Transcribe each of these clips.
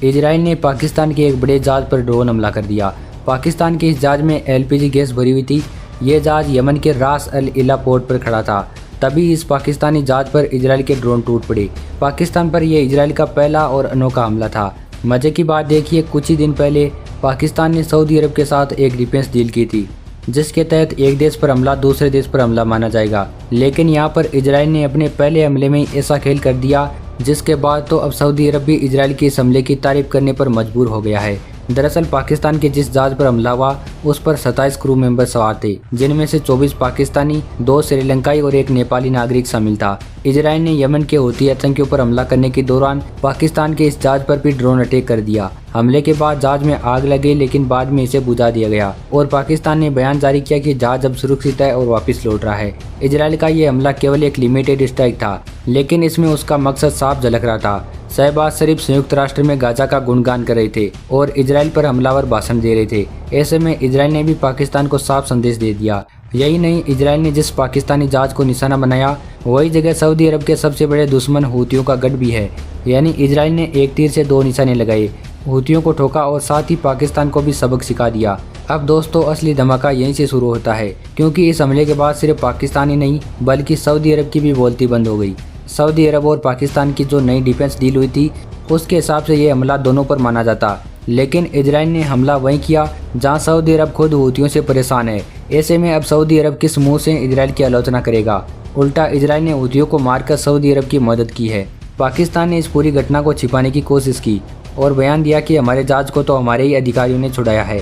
Israel ने पाकिस्तान के एक बड़े जहाज पर ड्रोन हमला कर दिया। पाकिस्तान के इस जहाज में एलपीजी गैस भरी हुई थी। ये जहाज यमन के रास अल इला पोर्ट पर खड़ा था। तभी इस पाकिस्तानी जहाज पर इजराइल के ड्रोन टूट पड़े। पाकिस्तान पर यह इजराइल का पहला और अनोखा हमला था। मजे की बात देखिए, कुछ ही दिन पहले पाकिस्तान ने सऊदी अरब के साथ एक डिफेंस डील की थी, जिसके तहत एक देश पर हमला दूसरे देश पर हमला माना जाएगा। लेकिन यहाँ पर इजराइल ने अपने पहले हमले में ऐसा खेल कर दिया, जिसके बाद तो अब सऊदी अरब भी इजराइल के इस हमले की तारीफ करने पर मजबूर हो गया है। दरअसल पाकिस्तान के जिस जहाज पर हमला हुआ उस पर 27 क्रू मेंबर सवार थे, जिनमें से 24 पाकिस्तानी, 2 श्रीलंकाई और 1 नेपाली नागरिक शामिल था। इजराइल ने यमन के हूती आतंकियों पर हमला करने के दौरान पाकिस्तान के इस जहाज पर भी ड्रोन अटैक कर दिया। हमले के बाद जहाज में आग लगी, लेकिन बाद में इसे बुझा दिया गया और पाकिस्तान ने बयान जारी किया कि जहाज अब सुरक्षित है और वापस लौट रहा है। इजराइल का ये हमला केवल एक लिमिटेड स्ट्राइक था, लेकिन इसमें उसका मकसद साफ झलक रहा था। शहबाज शरीफ संयुक्त राष्ट्र में गाजा का गुणगान कर रहे थे और इजराइल पर हमलावर भाषण दे रहे थे। ऐसे में इजराइल ने भी पाकिस्तान को साफ संदेश दे दिया। यही नहीं, इजराइल ने जिस पाकिस्तानी जहाज को निशाना बनाया वही जगह सऊदी अरब के सबसे बड़े दुश्मन हूतियों का गढ़ भी है। यानी इजराइल ने एक तीर से 2 निशाने लगाए, हूतियों को ठोका और साथ ही पाकिस्तान को भी सबक सिखा दिया। अब दोस्तों, असली धमाका यहीं से शुरू होता है, क्योंकि इस हमले के बाद सिर्फ पाकिस्तान ही नहीं बल्कि सऊदी अरब की भी बोलती बंद हो गई। सऊदी अरब और पाकिस्तान की जो नई डिफेंस डील हुई थी उसके हिसाब से ये हमला दोनों पर माना जाता, लेकिन इजराइल ने हमला वहीं किया जहां सऊदी अरब खुद हूतियों से परेशान है। ऐसे में अब सऊदी अरब किस मुंह से इजराइल की आलोचना करेगा? उल्टा इजराइल ने हूतियों को मारकर सऊदी अरब की मदद की है। पाकिस्तान ने इस पूरी घटना को छिपाने की कोशिश की और बयान दिया कि हमारे जहाज को तो हमारे ही अधिकारियों ने छुड़ाया है,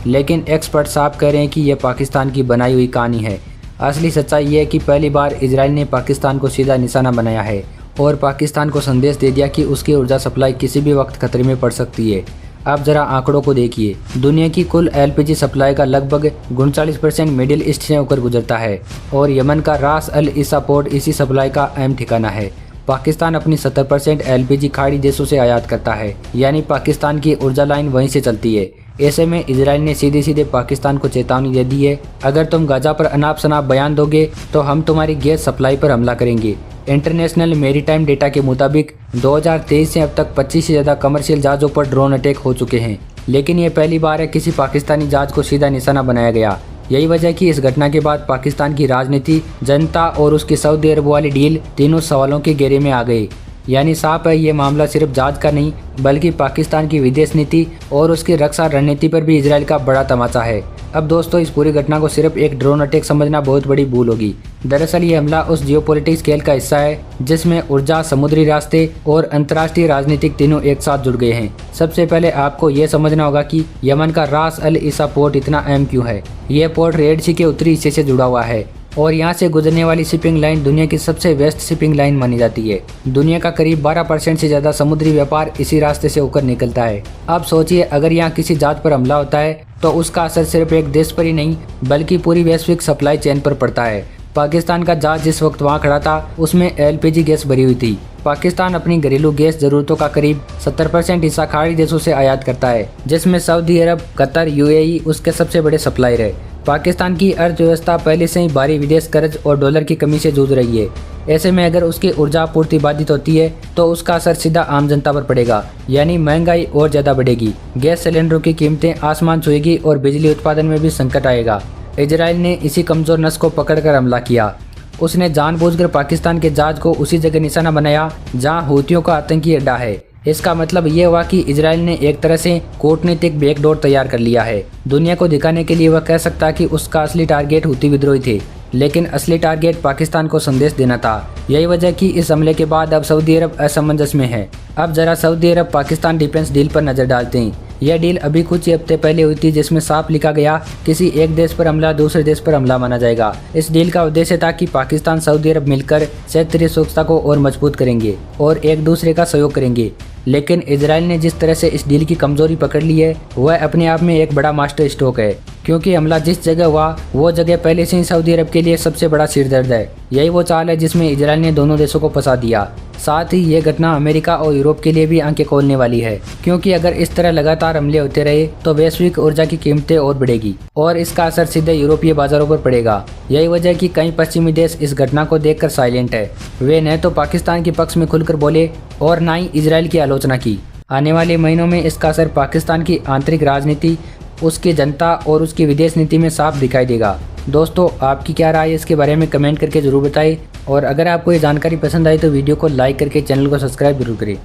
लेकिन एक्सपर्ट साहब कह रहे हैं कि यह पाकिस्तान की बनाई हुई कहानी है। असली सच्चाई ये है कि पहली बार इजराइल ने पाकिस्तान को सीधा निशाना बनाया है और पाकिस्तान को संदेश दे दिया कि उसकी ऊर्जा सप्लाई किसी भी वक्त खतरे में पड़ सकती है। अब जरा आंकड़ों को देखिए। दुनिया की कुल एलपीजी सप्लाई का लगभग 39% मिडिल ईस्ट से होकर गुजरता है और यमन का रास अल इसा पोर्ट इसी सप्लाई का अहम ठिकाना है। पाकिस्तान अपनी 70% एलपीजी खाड़ी देशों से आयात करता है, यानी पाकिस्तान की ऊर्जा लाइन वहीं से चलती है। ऐसे में इजराइल ने सीधे सीधे पाकिस्तान को चेतावनी दे दी है, अगर तुम गाजा पर अनाप शनाप बयान दोगे तो हम तुम्हारी गैस सप्लाई पर हमला करेंगे। इंटरनेशनल मेरीटाइम डेटा के मुताबिक 2023 से अब तक 25 से ज़्यादा कमर्शियल जहाज़ों पर ड्रोन अटैक हो चुके हैं, लेकिन ये पहली बार है किसी पाकिस्तानी जहाज को सीधा निशाना बनाया गया। यही वजह कि इस घटना के बाद पाकिस्तान की राजनीति, जनता और उसकी सऊदी अरब वाली डील तीनों सवालों के घेरे में आ गई। यानी साफ है, ये मामला सिर्फ जहाज का नहीं बल्कि पाकिस्तान की विदेश नीति और उसकी रक्षा रणनीति पर भी इजराइल का बड़ा तमाचा है। अब दोस्तों, इस पूरी घटना को सिर्फ एक ड्रोन अटैक समझना बहुत बड़ी भूल होगी। दरअसल ये हमला उस जियोपॉलिटिक्स खेल का हिस्सा है जिसमें ऊर्जा, समुद्री रास्ते और अंतर्राष्ट्रीय राजनीतिक तीनों एक साथ जुड़ गए हैं। सबसे पहले आपको ये समझना होगा कि यमन का रास अल इसा पोर्ट इतना अहम क्यों है। यह पोर्ट रेड सी के उत्तरी हिस्से से जुड़ा हुआ है और यहाँ से गुजरने वाली शिपिंग लाइन दुनिया की सबसे बेस्ट शिपिंग लाइन मानी जाती है। दुनिया का करीब 12% से ज़्यादा समुद्री व्यापार इसी रास्ते से होकर निकलता है। अब सोचिए, अगर यहाँ किसी जहाज पर हमला होता है तो उसका असर सिर्फ एक देश पर ही नहीं बल्कि पूरी वैश्विक सप्लाई चेन पर पड़ता है। पाकिस्तान का जहाज जिस वक्त वहाँ खड़ा था उसमें एलपीजी गैस भरी हुई थी। पाकिस्तान अपनी घरेलू गैस जरूरतों का करीब 70% हिस्सा खाड़ी देशों से आयात करता है, जिसमें सऊदी अरब, कतर, यूएई उसके सबसे बड़े सप्लायर है। पाकिस्तान की अर्थव्यवस्था पहले से ही भारी विदेश कर्ज और डॉलर की कमी से जूझ रही है। ऐसे में अगर उसकी ऊर्जा आपूर्ति बाधित होती है तो उसका असर सीधा आम जनता पर पड़ेगा, यानी महंगाई और ज़्यादा बढ़ेगी। गैस सिलेंडरों की कीमतें आसमान छुएगी और बिजली उत्पादन में भी संकट आएगा। इजराइल ने इसी कमज़ोर नस को पकड़कर हमला किया। उसने जानबूझकर पाकिस्तान के जहाज को उसी जगह निशाना बनाया जहां हूतियों का आतंकी अड्डा है। इसका मतलब ये हुआ कि इजराइल ने एक तरह से कूटनीतिक बैकडोर तैयार कर लिया है। दुनिया को दिखाने के लिए वह कह सकता है कि उसका असली टारगेट हूती विद्रोही थे, लेकिन असली टारगेट पाकिस्तान को संदेश देना था। यही वजह कि इस हमले के बाद अब सऊदी अरब असमंजस में है। अब जरा सऊदी अरब पाकिस्तान डिफेंस डील पर नजर डालते हैं। यह डील अभी कुछ ही हफ्ते पहले हुई थी, जिसमें साफ लिखा गया किसी एक देश पर हमला दूसरे देश पर हमला माना जाएगा। इस डील का उद्देश्य था कि पाकिस्तान सऊदी अरब मिलकर क्षेत्रीय सुरक्षा को और मजबूत करेंगे और एक दूसरे का सहयोग करेंगे। लेकिन इजराइल ने जिस तरह से इस डील की कमजोरी पकड़ ली है वह अपने आप में एक बड़ा मास्टर स्ट्रोक है, क्योंकि हमला जिस जगह हुआ वो जगह पहले से ही सऊदी अरब के लिए सबसे बड़ा सिरदर्द है। यही वो चाल है जिसमें इजराइल ने दोनों देशों को फंसा दिया। साथ ही ये घटना अमेरिका और यूरोप के लिए भी आंखें खोलने वाली है, क्योंकि अगर इस तरह लगातार हमले होते रहे तो वैश्विक ऊर्जा की कीमतें और बढ़ेगी और इसका असर सीधे यूरोपीय बाजारों पर पड़ेगा। यही वजह कि कई पश्चिमी देश इस घटना को देखकर साइलेंट है। वे न तो पाकिस्तान के पक्ष में खुलकर बोले और न ही इजराइल की आलोचना की। आने वाले महीनों में इसका असर पाकिस्तान की आंतरिक राजनीति, उसकी जनता और उसकी विदेश नीति में साफ दिखाई देगा। दोस्तों, आपकी क्या राय है इसके बारे में कमेंट करके ज़रूर बताएं और अगर आपको ये जानकारी पसंद आई तो वीडियो को लाइक करके चैनल को सब्सक्राइब जरूर करें।